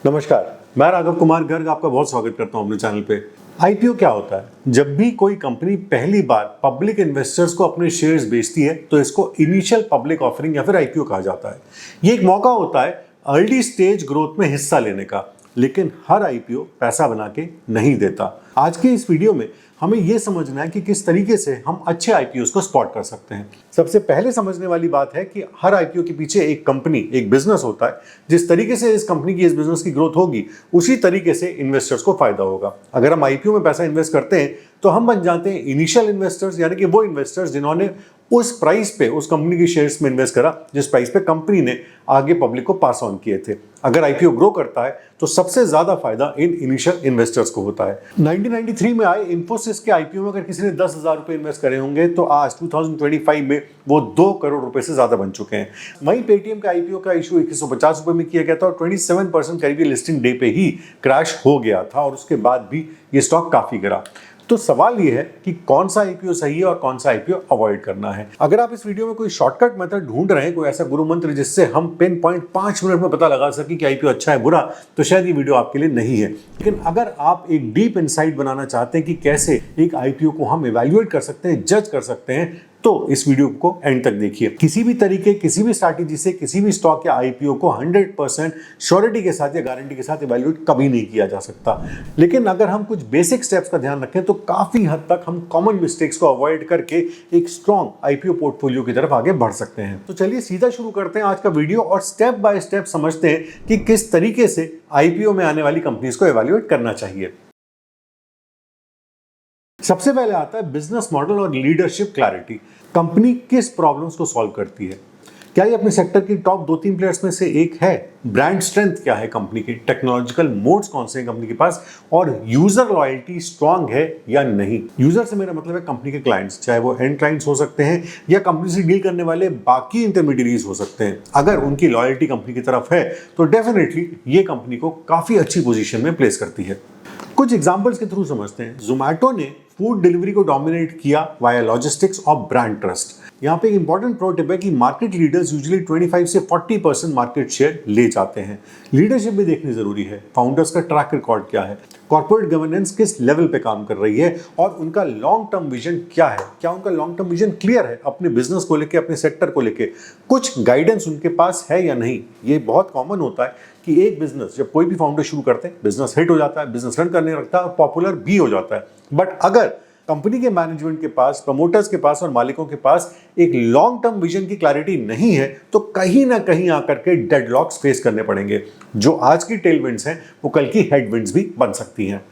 नमस्कार, मैं राघव कुमार गर्ग आपका बहुत स्वागत करता हूं अपने चैनल पे। आईपीओ क्या होता है? जब भी कोई कंपनी पहली बार पब्लिक इन्वेस्टर्स को अपने शेयर्स बेचती है तो इसको इनिशियल पब्लिक ऑफरिंग या फिर आईपीओ कहा जाता है। ये एक मौका होता है अर्ली स्टेज ग्रोथ में हिस्सा लेने का, लेकिन हर आईपीओ पैसा बना के नहीं देता। आज के इस वीडियो में हमें यह समझना है कि किस तरीके से हम अच्छे आईपीओस को स्पॉट कर सकते हैं। सबसे पहले समझने वाली बात है कि हर आईपीओ के पीछे एक कंपनी, एक बिजनेस होता है। जिस तरीके से इस कंपनी की, इस बिजनेस की ग्रोथ होगी, उसी तरीके से इन्वेस्टर्स को फायदा होगा। अगर हम आईपीओ में पैसा इन्वेस्ट करते हैं तो हम बन जाते हैं इनिशियल इन्वेस्टर्स, यानी कि वो इन्वेस्टर्स जिन्होंने उस प्राइस पे उस कंपनी के शेयर्स में इन्वेस्ट करा जिस प्राइस पे कंपनी ने आगे पब्लिक को पास ऑन किए थे। अगर आईपीओ ग्रो करता है तो सबसे ज्यादा फायदा इन इनिशियल इन्वेस्टर्स को होता है। 1993 में आए इन्फोसिस के आईपीओ में अगर किसी ने 10,000 रुपए इन्वेस्ट करे होंगे तो आज 2025 में वो 2 करोड़ रुपए से ज्यादा बन चुके हैं। वहीं पेटीएम का आईपीओ का इशू 2150 रुपए में किया गया था और 27% करीब लिस्टिंग डे पे ही क्रैश हो गया था और उसके बाद भी ये स्टॉक काफी गिरा। तो सवाल ये है कि कौन सा आईपीओ सही है और कौन सा आईपीओ अवॉइड करना है। अगर आप इस वीडियो में कोई शॉर्टकट मेथड ढूंढ रहे हैं, कोई ऐसा गुरु मंत्र जिससे हम पिन पॉइंट 5 मिनट में पता लगा सकें कि आईपीओ अच्छा है बुरा, तो शायद ये वीडियो आपके लिए नहीं है। लेकिन अगर आप एक डीप इनसाइट बनाना चाहते हैं कि कैसे एक आईपीओ को हम इवैल्यूएट कर सकते हैं, जज कर सकते हैं, तो इस वीडियो को एंड तक देखिए। किसी भी तरीके, किसी भी स्ट्रैटेजी से किसी भी स्टॉक या आईपीओ को 100% श्योरिटी के साथ या गारंटी के साथ इवैल्यूएट कभी नहीं किया जा सकता। लेकिन अगर हम कुछ बेसिक स्टेप्स का ध्यान रखें तो काफी हद तक हम कॉमन मिस्टेक्स को अवॉइड करके एक स्ट्रॉन्ग आईपीओ पोर्टफोलियो की तरफ आगे बढ़ सकते हैं। तो चलिए सीधा शुरू करते हैं आज का वीडियो और स्टेप बाय स्टेप समझते हैं कि किस तरीके से आईपीओ में आने वाली कंपनीज को इवैल्यूएट करना चाहिए। सबसे पहले आता है बिजनेस मॉडल और लीडरशिप क्लैरिटी। कंपनी किस प्रॉब्लम्स को सॉल्व करती है? क्या ये अपने सेक्टर की टॉप 2-3 प्लेयर्स में से एक है? ब्रांड स्ट्रेंथ क्या है कंपनी की? टेक्नोलॉजिकल मोड्स कौन से हैं कंपनी के पास? और यूजर लॉयल्टी स्ट्रांग है या नहीं? यूजर से मेरा मतलब है कंपनी के क्लाइंट्स, चाहे वो एंड क्लाइंट्स हो सकते हैं या कंपनी से डील करने वाले बाकी इंटरमीडिएरीज हो सकते हैं। अगर उनकी लॉयल्टी कंपनी की तरफ है तो डेफिनेटली ये कंपनी को काफी अच्छी पोजीशन में प्लेस करती है। कुछ एग्जांपल्स के थ्रू समझते हैं। जोमैटो ने फूड डिलीवरी को डोमिनेट किया वाया लॉजिस्टिक्स और ब्रांड ट्रस्ट। यहाँ पे एक इंपॉर्टेंट प्रो टिप है कि मार्केट लीडर्स यूजुअली 25 से 40% मार्केट शेयर ले जाते हैं। लीडरशिप भी देखनी जरूरी है। फाउंडर्स का ट्रैक रिकॉर्ड क्या है? कॉर्पोरेट गवर्नेंस किस लेवल पे काम कर रही है और उनका लॉन्ग टर्म विजन क्या है? क्या उनका लॉन्ग टर्म विजन क्लियर है अपने बिजनेस को लेके, अपने सेक्टर को लेके? कुछ गाइडेंस उनके पास है या नहीं? ये बहुत कॉमन होता है कि एक बिजनेस, जब कोई भी फाउंडर शुरू करते हैं, बिजनेस हिट हो जाता है, बिजनेस रन करने लगता है और पॉपुलर भी हो जाता है। बट अगर कंपनी के मैनेजमेंट के पास, प्रमोटर्स के पास और मालिकों के पास एक लॉन्ग टर्म विजन की क्लैरिटी नहीं है तो कहीं ना कहीं आकर के डेडलॉक्स फेस करने पड़ेंगे। जो आज की टेलविंड्स हैं वो कल की हेडविंड्स भी बन सकती हैं।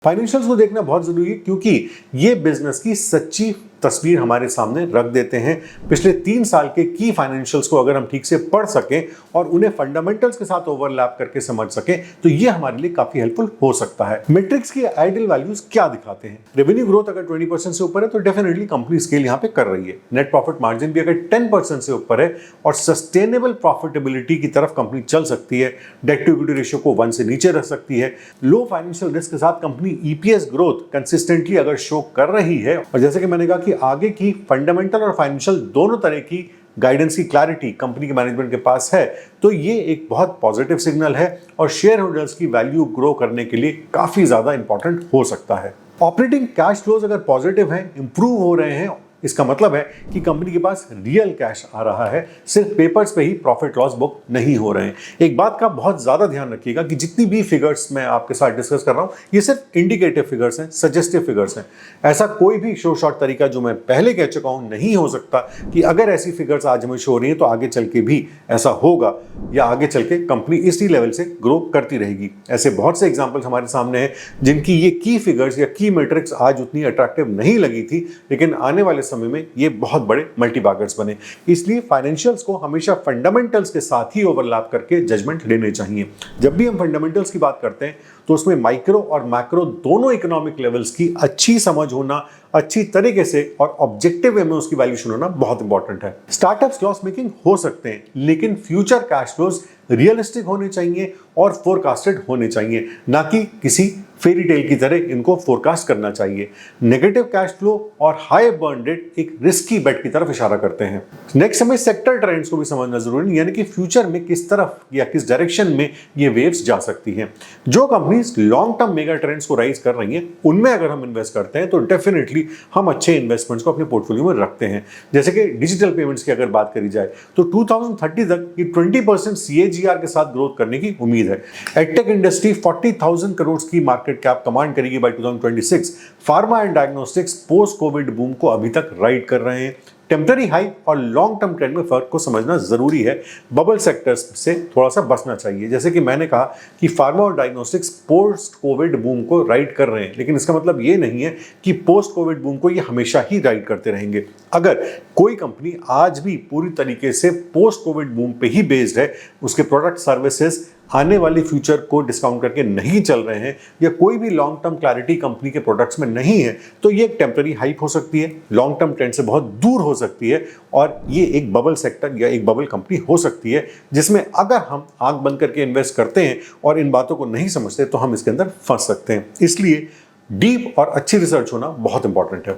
फाइनेंशियल्स को देखना बहुत जरूरी है क्योंकि ये बिजनेस की सच्ची तस्वीर हमारे सामने रख देते हैं। पिछले 3 साल के की फाइनेंशियल्स को अगर हम ठीक से पढ़ सकें और उन्हें फंडामेंटल्स के साथ ओवरलैप करके समझ सकें तो ये हमारे लिए काफी हेल्पफुल हो सकता है। मैट्रिक्स की आइडियल वैल्यूज क्या दिखाते हैं? रेवेन्यू ग्रोथ अगर 20% से ऊपर है तो डेफिनेटली कंपनी स्केल यहाँ पे कर रही है। नेट प्रॉफिट मार्जिन भी अगर 10% से ऊपर है और सस्टेनेबल प्रॉफिटेबिलिटी की तरफ कंपनी चल सकती है, डेट टू इक्विटी रेशियो को 1 से नीचे रख सकती है, लो फाइनेंशियल रिस्क के साथ कंपनी ईपीएस ग्रोथ कंसिस्टेंटली अगर शो कर रही है और जैसे कि मैंने कहा कि आगे की फंडामेंटल और फाइनेंशियल दोनों तरह की गाइडेंस की क्लैरिटी कंपनी के मैनेजमेंट के पास है, तो ये एक बहुत पॉजिटिव सिग्नल है और शेयर होल्डर्स की वैल्यू ग्रो करने के लिए काफी ज्यादा इंपॉर्टेंट हो सकता है। ऑपरेटिंग कैश फ्लोज अगर पॉजिटिव हैं, इंप्रूव हो रहे हैं, इसका मतलब है कि कंपनी के पास रियल कैश आ रहा है, सिर्फ पेपर्स पे ही प्रॉफिट लॉस बुक नहीं हो रहे हैं। एक बात का बहुत ज्यादा ध्यान रखिएगा कि जितनी भी फिगर्स मैं आपके साथ डिस्कस कर रहा हूं ये सिर्फ इंडिकेटिव फिगर्स हैं, सजेस्टिव फिगर्स हैं। ऐसा कोई भी शो शॉर्ट तरीका जो मैं पहले कह चुका हूं नहीं हो सकता कि अगर ऐसी फिगर्स आज हमें शो हो रही है तो आगे चल के भी ऐसा होगा या आगे चल के कंपनी इसी लेवल से ग्रो करती रहेगी। ऐसे बहुत से एग्जाम्पल्स हमारे सामने हैं जिनकी ये की फिगर्स या की मैट्रिक्स आज उतनी अट्रैक्टिव नहीं लगी थी, लेकिन आने वाले समय में ये बहुत बड़े मल्टीबैगर्स बने। इसलिए फाइनेंशियल्स को हमेशा फंडामेंटल्स के साथ ही ओवरलैप करके जजमेंट लेने चाहिए। जब भी हम फंडामेंटल्स की बात करते हैं तो उसमें माइक्रो और मैक्रो दोनों इकोनॉमिक लेवल्स की अच्छी समझ होना, अच्छी तरीके से और ऑब्जेक्टिव वे में उसकी वैल्यूएशन होना बहुत इंपॉर्टेंट है। स्टार्टअप्स लॉस मेकिंग हो सकते हैं लेकिन फ्यूचर कैश फ्लोज रियलिस्टिक होने चाहिए और फोरकास्टेड होने चाहिए, ना कि किसी फेरी टेल की तरह इनको फोरकास्ट करना चाहिए। नेगेटिव कैश फ्लो और हाई बर्न रेट एक रिस्की बेट की तरफ इशारा करते हैं। नेक्स्ट हमें सेक्टर ट्रेंड्स को भी समझना जरूरी है, यानी कि फ्यूचर में किस तरफ या किस डायरेक्शन में ये वेव्स जा सकती हैं। जो companies long term mega trends को राइज कर रही हैं उनमें अगर हम इन्वेस्ट करते हैं तो डेफिनेटली हम अच्छे इन्वेस्टमेंट्स को अपने पोर्टफोलियो में रखते हैं। जैसे कि डिजिटल पेमेंट्स की अगर बात करी जाए तो 2030 तक ये 20% CAGR के साथ ग्रोथ करने की उम्मीद है। एडटेक इंडस्ट्री 40,000 करोड़ की मार्केट कैप कमांड करेगी by 2026। Pharma and diagnostics post covid boom को अभी तक राइड कर रहे हैं। टेम्पररी हाई और लॉन्ग टर्म ट्रेंड में फर्क को समझना जरूरी है। बबल सेक्टर्स से थोड़ा सा बचना चाहिए। जैसे कि मैंने कहा कि फार्मा और डायग्नोस्टिक्स पोस्ट कोविड बूम को राइड कर रहे हैं, लेकिन इसका मतलब ये नहीं है कि पोस्ट कोविड बूम को ये हमेशा ही राइड करते रहेंगे। अगर कोई कंपनी आज भी पूरी तरीके से पोस्ट कोविड बूम पे ही बेस्ड है, उसके प्रोडक्ट सर्विसेज आने वाली फ्यूचर को डिस्काउंट करके नहीं चल रहे हैं, या कोई भी लॉन्ग टर्म क्लैरिटी कंपनी के प्रोडक्ट्स में नहीं है, तो ये एक टेम्पररी हाइप हो सकती है, लॉन्ग टर्म ट्रेंड से बहुत दूर हो सकती है, और ये एक बबल सेक्टर या एक बबल कंपनी हो सकती है, जिसमें अगर हम आंख बंद करके इन्वेस्ट करते हैं और इन बातों को नहीं समझते तो हम इसके अंदर फंस सकते हैं। इसलिए डीप और अच्छी रिसर्च होना बहुत इंपॉर्टेंट है।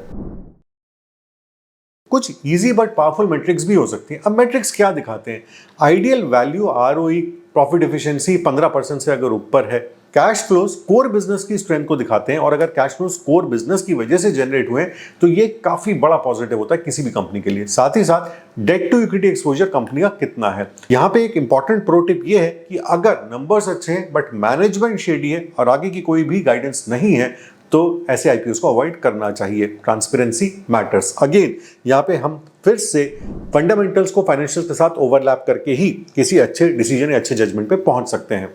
कुछ इजी बट पावरफुल मैट्रिक्स भी हो सकती हैं। अब मैट्रिक्स क्या दिखाते हैं? Ideal value, ROE, profit efficiency 15% से अगर ऊपर है। कैश फ्लोज कोर बिजनेस की स्ट्रेंथ को दिखाते हैं, और अगर कैश फ्लोज कोर बिजनेस की वजह से जनरेट हुए तो ये काफी बड़ा पॉजिटिव होता है किसी भी कंपनी के लिए। साथ ही साथ debt to equity exposure company का कितना है। यहाँ पे एक इंपॉर्टेंट प्रो टिप ये है कि अगर नंबर्स अच्छे हैं बट मैनेजमेंट शेडी है और आगे की कोई भी गाइडेंस नहीं है तो ऐसे आईपीओस को अवॉइड करना चाहिए। Transparency matters. अगेन यहाँ पे हम फिर से फंडामेंटल्स को फाइनेंशियल के साथ ओवरलैप करके ही किसी अच्छे डिसीजन या अच्छे जजमेंट पे पहुंच सकते हैं।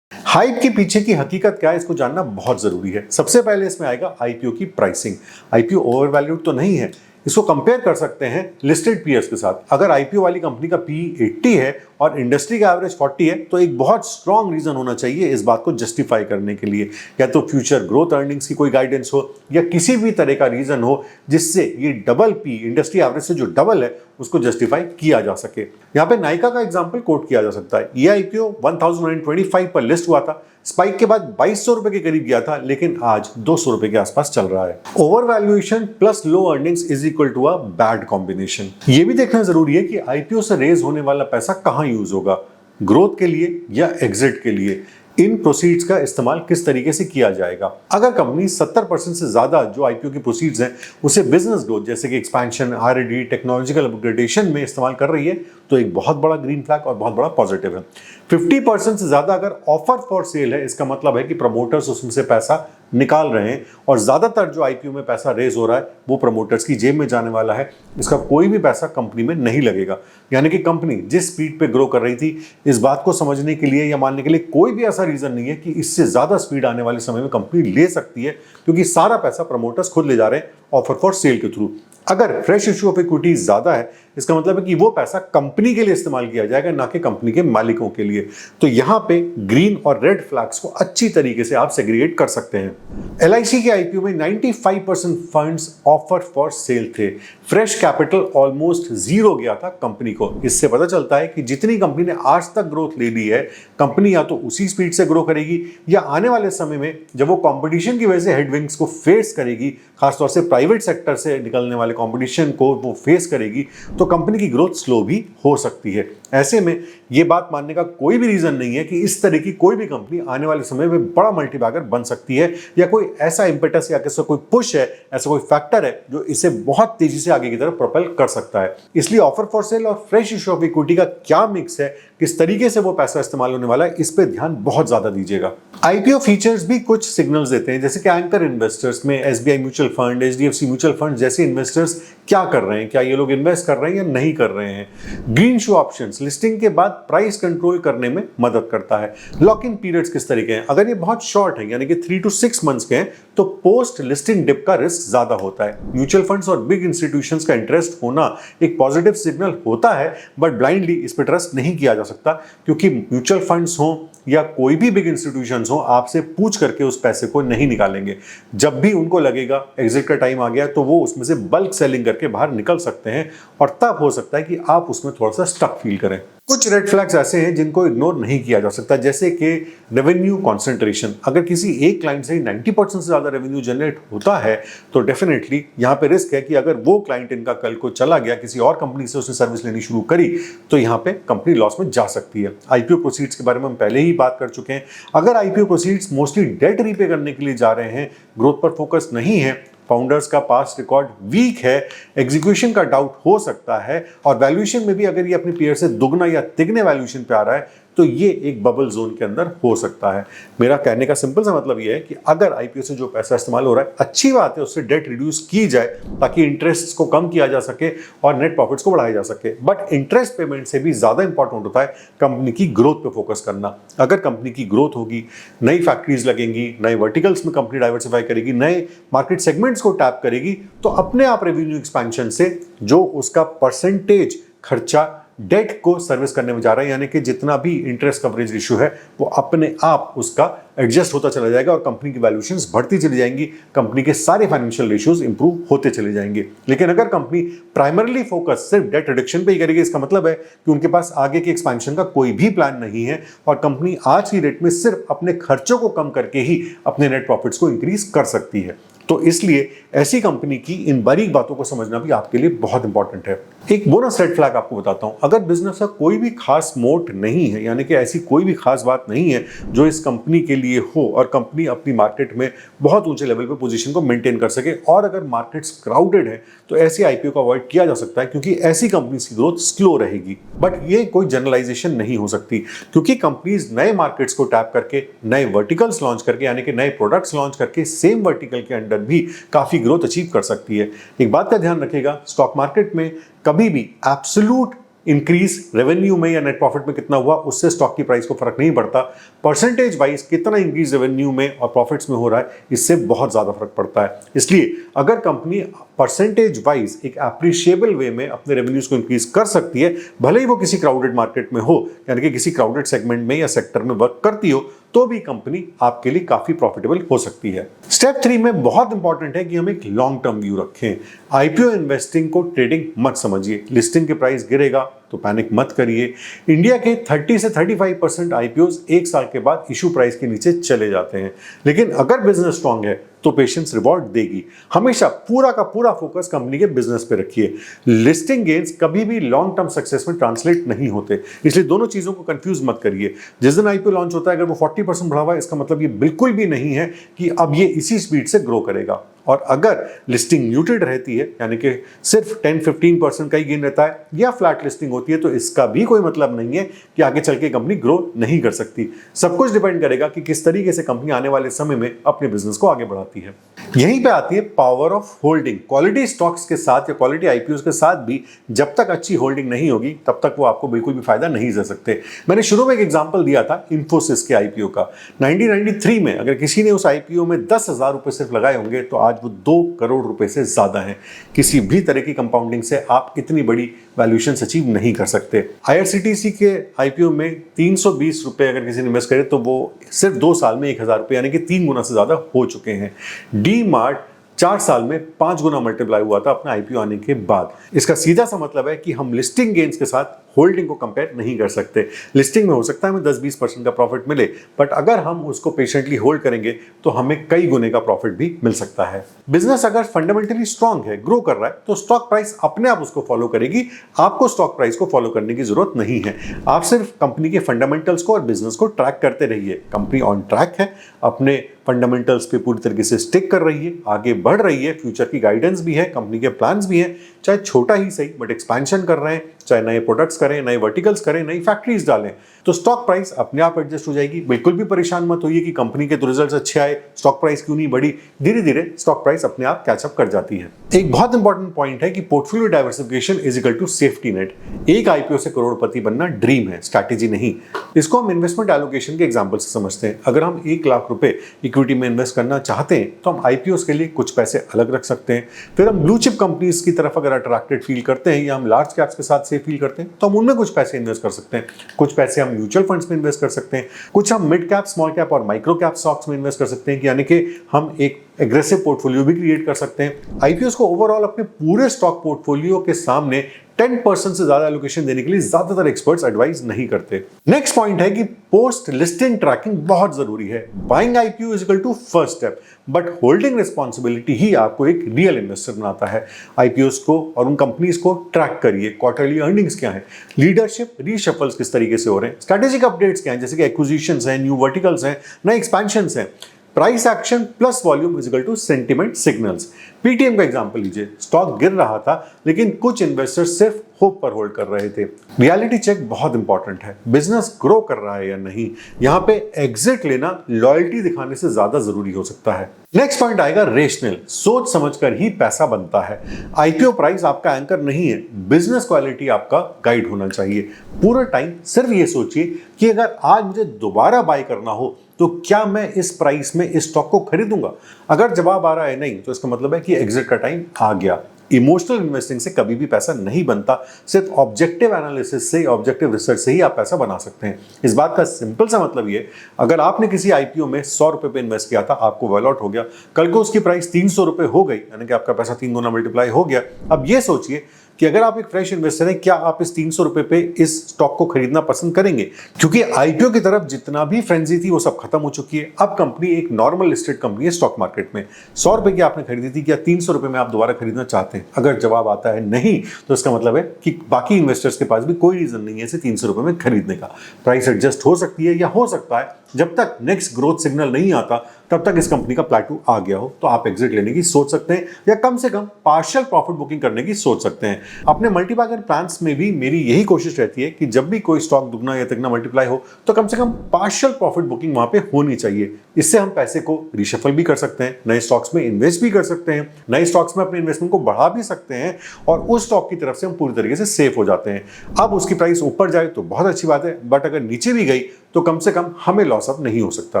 हाइप के पीछे की हकीकत क्या है, इसको जानना बहुत जरूरी है। सबसे पहले इसमें आएगा आईपीओ की प्राइसिंग। आईपीओ ओवरवैल्यूड तो नहीं है। इसको कंपेयर कर सकते हैं लिस्टेड पीयर्स के साथ। अगर आईपीओ वाली कंपनी का PE 80 है और इंडस्ट्री का एवरेज 40 है तो एक बहुत स्ट्रॉन्ग रीजन होना चाहिए इस बात को जस्टिफाई करने के लिए। या तो फ्यूचर ग्रोथ अर्निंग्स की कोई गाइडेंस हो या किसी भी तरह का रीजन हो जिससे ये डबल PE, इंडस्ट्री एवरेज से जो डबल है, उसको जस्टिफाई किया जा सके। यहाँ पे नाइका का एग्जाम्पल कोट किया जा सकता है। ये आईपीओ 1125 पर लिस्ट हुआ था, स्पाइक के बाद 2200 रुपए के करीब गया था, लेकिन आज 200 रुपए के आसपास चल रहा है। Over valuation plus low earnings is equal to a bad combination. ये भी देखना जरूरी है कि आईपीओ से रेज होने वाला पैसा कहां यूज होगा, ग्रोथ के लिए या एग्जिट के लिए। इन प्रोसीड्स का इस्तेमाल किस तरीके से किया जाएगा। अगर कंपनी 70% से ज्यादा जो आईपीओ की प्रोसीड्स हैं उसे बिजनेस ग्रोथ जैसे कि एक्सपेंशन, R&D, टेक्नोलॉजिकल अपग्रेडेशन में इस्तेमाल कर रही है तो एक बहुत बड़ा ग्रीन फ्लैग और बहुत बड़ा पॉजिटिव है। 50% से ज्यादा अगर ऑफर फॉर सेल है, इसका मतलब है कि प्रमोटर्स उसमें से पैसा निकाल रहे हैं, और ज्यादातर जो आईपीओ में पैसा रेज हो रहा है वो प्रमोटर्स की जेब में जाने वाला है। इसका कोई भी पैसा कंपनी में नहीं लगेगा। यानी कि कंपनी जिस स्पीड पे ग्रो कर रही थी, इस बात को समझने के लिए या मानने के लिए कोई भी ऐसा रीजन नहीं है कि इससे ज्यादा स्पीड आने वाले समय में कंपनी ले सकती है, क्योंकि सारा पैसा प्रमोटर्स खुद ले जा रहे हैं ऑफर फॉर सेल के थ्रू। अगर फ्रेश इश्यू ऑफ इक्विटी ज्यादा है, इसका मतलब है कि वो पैसा कंपनी के लिए इस्तेमाल किया जाएगा, ना कि कंपनी के मालिकों के लिए। तो यहां पे ग्रीन और रेड फ्लैग्स को अच्छी तरीके से आप सेग्रीगेट कर सकते हैं। LIC के आईपीओ में 95% फंड्स ऑफर फॉर सेल थे। फ्रेश कैपिटल ऑलमोस्ट जीरो गया था कंपनी को। इससे पता चलता है कि जितनी कंपनी ने आज तक ग्रोथ ले ली है, कंपनी या तो उसी स्पीड से ग्रो करेगी या आने वाले समय में जब वो कंपटीशन की वजह से हेडविंग्स को फेस करेगी, खासतौर से प्राइवेट सेक्टर से निकलने वाले कंपटीशन को वो फेस करेगी, तो कंपनी की ग्रोथ स्लो भी हो सकती है। ऐसे में ये बात मानने का कोई भी रीजन नहीं है कि इस तरह की कोई भी कंपनी आने वाले समय में बड़ा मल्टीबैगर बन सकती है, या कोई ऐसा इंपेटस या कैसा कोई पुश है, ऐसा कोई फैक्टर है जो इसे बहुत तेजी से आगे की तरफ प्रोपेल कर सकता है। इसलिए ऑफर फॉर सेल और फ्रेश इश्यू ऑफ इक्विटी का क्या मिक्स है, किस तरीके से वो पैसा इस्तेमाल होने वाला है, इस पे ध्यान बहुत ज्यादा दीजिएगा। आईपीओ फीचर्स भी कुछ सिग्नल्स देते हैं, जैसे कि एंकर इन्वेस्टर्स में SBI mutual fund, HDFC mutual fund जैसे इन्वेस्टर्स क्या कर रहे हैं, क्या ये लोग इन्वेस्ट कर रहे हैं या नहीं कर रहे हैं। ग्रीन शू ऑप्शंस लिस्टिंग के बाद प्राइस कंट्रोल करने में मदद करता है। लॉक इन पीरियड्स किस तरीके हैं, अगर ये बहुत शॉर्ट है यानी कि 3 to 6 मंथ्स के हैं तो पोस्ट लिस्टिंग डिप का रिस्क ज्यादा होता है। म्यूचुअल फंड्स और बिग इंस्टीट्यूशंस का इंटरेस्ट होना एक पॉजिटिव सिग्नल होता है, बट ब्लाइंडली इस पर ट्रस्ट नहीं किया जा सकता, क्योंकि म्यूचुअल फंड्स हो या कोई भी बिग इंस्टीट्यूशंस हो, आपसे पूछ करके उस पैसे को नहीं निकालेंगे। जब भी उनको लगेगा एग्जिट का टाइम आ गया तो वो उसमें से बल्क सेलिंग करके बाहर निकल सकते हैं, और तब हो सकता है कि आप उसमें थोड़ा सा स्टक फील करें। कुछ रेड फ्लैग्स ऐसे हैं जिनको इग्नोर नहीं किया जा सकता, जैसे कि रेवेन्यू कॉन्सेंट्रेशन। अगर किसी एक क्लाइंट से 90% से ज़्यादा रेवेन्यू जनरेट होता है तो डेफिनेटली यहाँ पे रिस्क है कि अगर वो क्लाइंट इनका कल को चला गया, किसी और कंपनी से उसने सर्विस लेनी शुरू करी, तो यहाँ पे कंपनी लॉस में जा सकती है। आईपीओ प्रोसीड्स के बारे में हम पहले ही बात कर चुके हैं। अगर IPO proceeds mostly debt repay करने के लिए जा रहे हैं, ग्रोथ पर फोकस नहीं है, फाउंडर्स का पास्ट रिकॉर्ड वीक है, एग्जीक्यूशन का डाउट हो सकता है, और वैल्यूएशन में भी अगर ये अपनी पीयर से दुगना या तिगने वैल्यूएशन पे आ रहा है, तो ये एक बबल जोन के अंदर हो सकता है। मेरा कहने का सिंपल सा मतलब ये है कि अगर आईपीओ से जो पैसा इस्तेमाल हो रहा है, अच्छी बात है, उससे डेट रिड्यूस की जाए ताकि इंटरेस्ट को कम किया जा सके और नेट प्रॉफिट्स को बढ़ाया जा सके। बट इंटरेस्ट पेमेंट से भी ज्यादा इंपॉर्टेंट होता है कंपनी की ग्रोथ पे फोकस करना। अगर कंपनी की ग्रोथ होगी, नई फैक्ट्रीज लगेंगी, नए वर्टिकल्स में कंपनी डाइवर्सिफाई करेगी, नए मार्केट सेगमेंट्स को टैप करेगी, तो अपने आप रेवेन्यू एक्सपेंशन से जो उसका परसेंटेज खर्चा डेट को सर्विस करने में जा रहा है, यानी कि जितना भी इंटरेस्ट कवरेज रेशियो है वो अपने आप उसका एडजस्ट होता चला जाएगा और कंपनी की वैल्यूएशंस बढ़ती चली जाएंगी, कंपनी के सारे फाइनेंशियल रेशियोज इंप्रूव होते चले जाएंगे। लेकिन अगर कंपनी प्राइमरली फोकस सिर्फ डेट रिडक्शन पे ही करेगी, इसका मतलब है कि उनके पास आगे के एक्सपेंशन का कोई भी प्लान नहीं है और कंपनी आज की डेट में सिर्फ अपने खर्चों को कम करके ही अपने नेट प्रॉफिट्स को इंक्रीज कर सकती है। तो इसलिए ऐसी कंपनी की इन बारीक बातों को समझना भी आपके लिए बहुत इंपॉर्टेंट है। एक बोनस रेड फ्लैग आपको बताता हूं। अगर बिजनेस का कोई भी खास मोट नहीं है, यानी कि ऐसी कोई भी खास बात नहीं है जो इस कंपनी के लिए हो और कंपनी अपनी मार्केट में बहुत ऊंचे लेवल पे पोजीशन को मेंटेन कर सके, और अगर मार्केट्स क्राउडेड है तो ऐसी आईपीओ को अवॉइड किया जा सकता है, क्योंकि ऐसी कंपनीज की ग्रोथ स्लो रहेगी। बट ये कोई जनरलाइजेशन नहीं हो सकती, क्योंकि कंपनीज नए मार्केट्स को टैप करके, नए वर्टिकल्स लॉन्च करके, यानी कि नए प्रोडक्ट्स लॉन्च करके सेम वर्टिकल के अंडर भी काफी ग्रोथ अचीव कर सकती है। एक बात का ध्यान रखिएगा, स्टॉक मार्केट में कभी भी एब्सोल्यूट इंक्रीज रेवेन्यू में या नेट प्रॉफिट में कितना हुआ उससे स्टॉक की प्राइस को फर्क नहीं पड़ता। परसेंटेज वाइज कितना इंक्रीज रेवेन्यू में और प्रॉफिट्स में हो रहा है, इससे बहुत ज्यादा फर्क पड़ता है। इसलिए अगर कंपनी परसेंटेज वाइज एक एप्रिशिएबल वे में अपने रेवेन्यूज को इंक्रीज कर सकती है, भले ही वो किसी क्राउडेड मार्केट में हो, यानी कि किसी क्राउडेड सेगमेंट में या सेक्टर में वर्क करती हो, तो भी कंपनी आपके लिए काफी प्रॉफिटेबल हो सकती है। स्टेप 3 में बहुत इंपॉर्टेंट है कि हम एक लॉन्ग टर्म व्यू रखें। आईपीओ इन्वेस्टिंग को ट्रेडिंग मत समझिए। लिस्टिंग के प्राइस गिरेगा तो पैनिक मत करिए। इंडिया के 30 से 35% आईपीओज एक साल के बाद इशू प्राइस के नीचे चले जाते हैं, लेकिन अगर बिजनेस स्ट्रांग है तो पेशेंस रिवॉर्ड देगी। हमेशा पूरा का पूरा फोकस कंपनी के बिजनेस पे रखिए। लिस्टिंग गेन्स कभी भी लॉन्ग टर्म सक्सेस में ट्रांसलेट नहीं होते, इसलिए दोनों चीजों को कंफ्यूज मत करिए। जिस दिन आईपीओ लॉन्च होता है अगर वो 40% बढ़ा हुआ है, इसका मतलब ये बिल्कुल भी नहीं है कि अब ये इसी स्पीड से ग्रो करेगा। और अगर लिस्टिंग म्यूटेड रहती है, यानी कि सिर्फ 10-15% का ही गेन रहता है, या फ्लैट लिस्टिंग होती है, तो इसका भी कोई मतलब नहीं है कि आगे चल के कंपनी ग्रो नहीं कर सकती। सब कुछ डिपेंड करेगा कि किस तरीके से कंपनी आने वाले समय में अपने बिजनेस को आगे बढ़ाती है। यहीं पे आती है power of holding. Quality stocks के साथ या क्वालिटी आईपीओ के साथ भी जब तक अच्छी होल्डिंग नहीं होगी तब तक वो आपको बिल्कुल भी फायदा नहीं दे सकते। मैंने शुरू में एक एग्जांपल दिया था इंफोसिस के आईपीओ का। 1993 में अगर किसी ने उस आईपीओ में 10,000 रुपए सिर्फ लगाए होंगे तो आज वो 2 करोड़ रुपए से ज्यादा है। किसी भी तरह की कंपाउंडिंग से आप इतनी बड़ी वैल्यूएशन अचीव नहीं कर सकते। आईआरसीटीसी के आईपीओ में 320 रुपए अगर किसी ने इन्वेस्ट करे तो वो सिर्फ 2 साल में 1,000 रुपए, यानी कि 3 गुना से ज्यादा हो चुके हैं। डी मार्ट 4 साल में 5 गुना मल्टीप्लाई हुआ था अपना आईपीओ आने के बाद। इसका सीधा सा मतलब है कि हम लिस्टिंग गेन्स के साथ होल्डिंग को कंपेयर नहीं कर सकते। लिस्टिंग में हो सकता है हमें 10-20% का प्रॉफिट मिले, बट अगर हम उसको पेशेंटली होल्ड करेंगे तो हमें कई गुने का प्रॉफिट भी मिल सकता है। बिजनेस अगर फंडामेंटली स्ट्रांग है, ग्रो कर रहा है, तो स्टॉक प्राइस अपने आप उसको फॉलो करेगी। आपको स्टॉक प्राइस को फॉलो करने की जरूरत नहीं है। आप सिर्फ कंपनी के फंडामेंटल्स को और बिजनेस को ट्रैक करते रहिए। कंपनी ऑन ट्रैक है, अपने फंडामेंटल्स पे पूरी तरीके से स्टिक कर रही है, आगे बढ़ रही है, फ्यूचर की गाइडेंस भी है, कंपनी के प्लान्स भी हैं, चाहे छोटा ही सही बट एक्सपेंशन कर रहे हैं, चाहे नए प्रोडक्ट्स करें, नए वर्टिकल्स करें, नई फैक्ट्रीज डालें, तो स्टॉक प्राइस अपने आप एडजस्ट हो जाएगी। बिल्कुल भी परेशान मत होइए कि कंपनी के तो रिजल्ट्स अच्छे आए, स्टॉक प्राइस क्यों नहीं बढ़ी। धीरे धीरे स्टॉक प्राइस अपने आप कैचअप कर जाती है। एक बहुत इंपॉर्टेंट पॉइंट है कि portfolio diversification is equal to safety net. एक आईपीओ से करोड़पति बनना ड्रीम है, स्ट्रैटेजी नहीं। इसको हम इन्वेस्टमेंट एलोकेशन के एग्जांपल से समझते हैं। अगर हम 1 लाख रुपए इक्विटी में इन्वेस्ट करना चाहते हैं तो हम आईपीओ के लिए कुछ पैसे अलग रख सकते हैं। फिर हम ब्लू चिप कंपनीज की तरफ अगर अट्रैक्टेड फील करते हैं या हम लार्ज कैप्स के साथ सेफ फील करते हैं तो हम उनमें कुछ पैसे इन्वेस्ट कर सकते हैं। कुछ पैसे हम म्यूचुअल फंड्स में इन्वेस्ट कर सकते हैं, कुछ हम मिड कैप, स्मॉल कैप और माइक्रो कैप स्टॉक्स में इन्वेस्ट कर सकते हैं, यानी कि हम एक एग्रेसिव पोर्टफोलियो भी क्रिएट कर सकते हैं। आईपीओ को ओवरऑल अपने पूरे स्टॉक पोर्टफोलियो के सामने 10% से ज्यादा एलोकेशन देने के लिए ज्यादातर एक्सपर्ट्स एडवाइस नहीं करते। नेक्स्ट पॉइंट है कि पोस्ट लिस्टिंग ट्रैकिंग बहुत जरूरी है। Buying IPO is equal to first step, but holding responsibility ही आपको एक रियल इन्वेस्टर बनाता है। आईपीओस को और उन कंपनीज को ट्रैक करिए, क्वार्टरली अर्निंग्स क्या है, लीडरशिप रीशफल्स किस तरीके से हो रहे हैं, स्ट्रेटेजिक अपडेट्स क्या है, जैसे कि एक्विजिशंस हैं, न्यू वर्टिकल्स हैं, नए एक्सपेंशंस हैं। Price action plus volume is equal to sentiment signals. Paytm का एग्जांपल लीजिए, स्टॉक गिर रहा था लेकिन कुछ इन्वेस्टर्स सिर्फ होप पर होल्ड कर रहे थे। रियलिटी चेक बहुत इंपॉर्टेंट है, बिजनेस ग्रो कर रहा है या नहीं। यहां पे एग्जिट लेना लॉयल्टी दिखाने से ज्यादा जरूरी हो सकता है। नेक्स्ट पॉइंट आएगा रेशनल, सोच समझकर ही पैसा बनता है। आईपीओ प्राइस आपका एंकर नहीं है, बिजनेस क्वालिटी आपका गाइड होना चाहिए। पूरा टाइम सिर्फ ये सोचिए कि अगर आज मुझे दोबारा बाय करना हो तो क्या मैं इस प्राइस में इस स्टॉक को खरीदूंगा। अगर जवाब आ रहा है नहीं, तो इसका मतलब है कि एग्जिट का टाइम आ गया। इमोशनल इन्वेस्टिंग से कभी भी पैसा नहीं बनता, सिर्फ ऑब्जेक्टिव एनालिसिस से, ऑब्जेक्टिव रिसर्च से ही आप पैसा बना सकते हैं। इस बात का सिंपल सा मतलब ये, अगर आपने किसी आईपीओ में 100 रुपए पे इन्वेस्ट किया था, आपको वेल आउट हो गया, कल को उसकी प्राइस 300 रुपए हो गई, यानी कि आपका पैसा 3 गुना मल्टीप्लाई हो गया। अब ये सोचिए कि अगर आप एक फ्रेश इन्वेस्टर हैं, क्या आप इस 300 रुपए पे इस स्टॉक को खरीदना पसंद करेंगे? क्योंकि आईपीओ की तरफ जितना भी फ्रेंजी थी वो सब खत्म हो चुकी है। अब कंपनी एक नॉर्मल लिस्टेड कंपनी है स्टॉक मार्केट में। 100 रुपए की आपने खरीदी थी, क्या 300 रुपए में आप दोबारा खरीदना चाहते हैं? अगर जवाब आता है नहीं, तो इसका मतलब है कि बाकी इन्वेस्टर्स के पास भी कोई रीजन नहीं है इसे 300 रुपए में खरीदने का। प्राइस एडजस्ट हो सकती है या हो सकता है जब तक नेक्स्ट ग्रोथ सिग्नल नहीं आता तब तक इस कंपनी का प्लेटू आ गया हो, तो आप एग्जिट लेने की सोच सकते हैं या कम से कम पार्शियल प्रॉफिट बुकिंग करने की सोच सकते हैं। अपने मल्टीबैगर प्लान्स में भी मेरी यही कोशिश रहती है कि जब भी कोई स्टॉक दुगना या तिगना मल्टीप्लाई हो तो कम से कम पार्शियल प्रॉफिट बुकिंग वहां पे होनी चाहिए। इससे हम पैसे को रिशफल भी कर सकते हैं, नए स्टॉक्स में इन्वेस्ट भी कर सकते हैं, नए स्टॉक्स में अपने इन्वेस्टमेंट को बढ़ा भी सकते हैं और उस स्टॉक की तरफ से हम पूरी तरीके से सेफ हो जाते हैं। अब उसकी प्राइस ऊपर जाए तो बहुत अच्छी बात है, बट अगर नीचे भी गई तो कम से कम हमें लॉस अप नहीं हो सकता।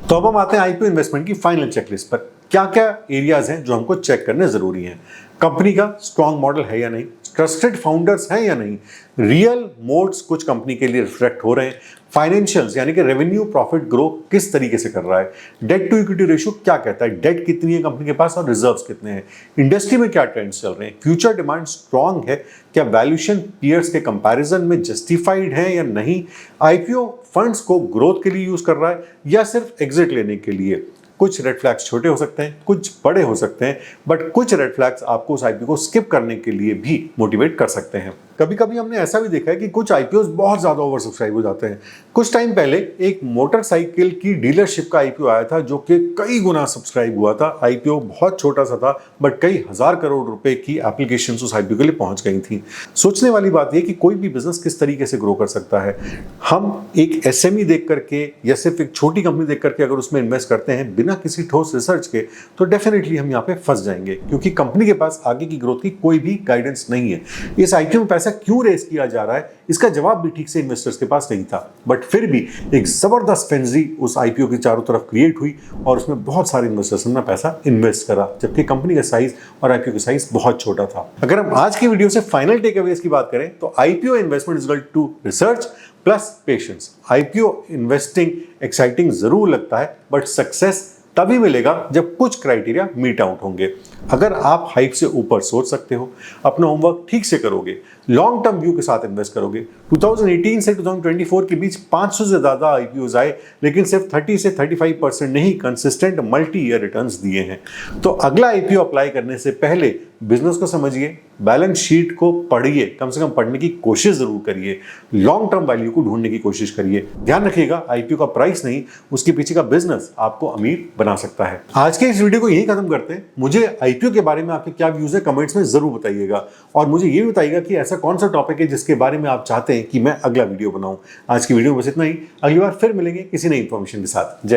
तो अब हम आते हैं आईपीओ इन्वेस्टमेंट की फाइनल चेकलिस्ट पर। क्या क्या एरियाज हैं जो हमको चेक करने जरूरी हैं? कंपनी का स्ट्रॉन्ग मॉडल है या नहीं, ट्रस्टेड फाउंडर्स हैं या नहीं, रियल मोड्स कुछ कंपनी के लिए रिफ्लेक्ट हो रहे हैं, फाइनेंशियल्स यानी कि रेवेन्यू प्रॉफिट ग्रो किस तरीके से कर रहा है, डेट टू इक्विटी रेशियो क्या कहता है, डेट कितनी है कंपनी के पास और रिजर्व्स कितने हैं, इंडस्ट्री में क्या ट्रेंड्स चल रहे हैं, फ्यूचर डिमांड स्ट्रांग है, क्या वैल्यूएशन पीयर्स के कंपैरिजन में जस्टिफाइड है या नहीं, आईपीओ फंड्स को ग्रोथ के लिए यूज कर रहा है या सिर्फ एग्जिट लेने के लिए। कुछ रेड फ्लैग्स छोटे हो सकते हैं, कुछ बड़े हो सकते हैं, बट कुछ रेड फ्लैग्स आपको उस आईपीओ को स्किप करने के लिए भी मोटिवेट कर सकते हैं। कभी कभी हमने ऐसा भी देखा है कि कुछ आईपीओ बहुत ज्यादा ओवर सब्सक्राइब हो जाते हैं। कुछ टाइम पहले एक मोटरसाइकिल की डीलरशिप का आईपीओ आया था जो कि कई गुना सब्सक्राइब हुआ था। आईपीओ बहुत छोटा सा था बट कई हजार करोड़ रुपए की एप्लीकेशन उस आईपीओ के लिए पहुंच गई थी। सोचने वाली बात यह कि कोई भी बिजनेस किस तरीके से ग्रो कर सकता है। हम एक एसएमई देख करके या सिर्फ एक छोटी कंपनी देख करके अगर उसमें इन्वेस्ट करते हैं बिना किसी ठोस रिसर्च के, तो डेफिनेटली हम यहाँ पे फंस जाएंगे, क्योंकि कंपनी के पास आगे की ग्रोथ की कोई भी गाइडेंस नहीं है। इस आईपीओ में पैसा क्यों रेस किया जा रहा है, इसका जवाब भी ठीक से इन्वेस्टर्स के पास नहीं था, बट फिर भी एक जबरदस्त फ्रेंजी उस आईपीओ की चारों तरफ क्रिएट हुई और उसमें बहुत सारे इन्वेस्टर्स ने पैसा इन्वेस्ट करा, जबकि कंपनी का साइज और आईपीओ का साइज बहुत छोटा था। अगर हम आज की वीडियो से फाइनल टेक अवेज की बात करें तो IPO investment is equal to research plus patience. IPO investing exciting जरूर लगता है, बट सक्सेस तभी मिलेगा जब कुछ क्राइटेरिया मीट आउट होंगे। अगर आप हाइप से ऊपर सोच सकते हो, अपना होमवर्क ठीक से करोगे, लॉन्ग टर्म व्यू के साथ इन्वेस्ट करोगे। 2018 से 2024 के बीच 500 से ज्यादा आईपीओज आए, लेकिन सिर्फ 30 से 35% ने ही कंसिस्टेंट मल्टी ईयर रिटर्न्स दिए हैं। तो अगला आईपीओ अप्लाई करने से पहले बिजनेस को समझिए, बैलेंस शीट को पढ़िए, कम से कम पढ़ने की कोशिश जरूर करिए, लॉन्ग टर्म वैल्यू को ढूंढने की कोशिश करिए। ध्यान रखिएगा, आईपीओ का प्राइस नहीं, उसके पीछे का बिजनेस आपको अमीर बना सकता है। आज के इस वीडियो को यही खत्म करते हैं। मुझे आईपीओ के बारे में आपके क्या व्यूज है कमेंट्स में जरूर बताइएगा, और मुझे ये भी बताइएगा कि ऐसा कौन सा टॉपिक है जिसके बारे में आप चाहते हैं कि मैं अगला वीडियो बनाऊं। आज की वीडियो में बस इतना ही, अगली बार फिर मिलेंगे किसी नई इंफॉर्मेशन के साथ। जय हिंद।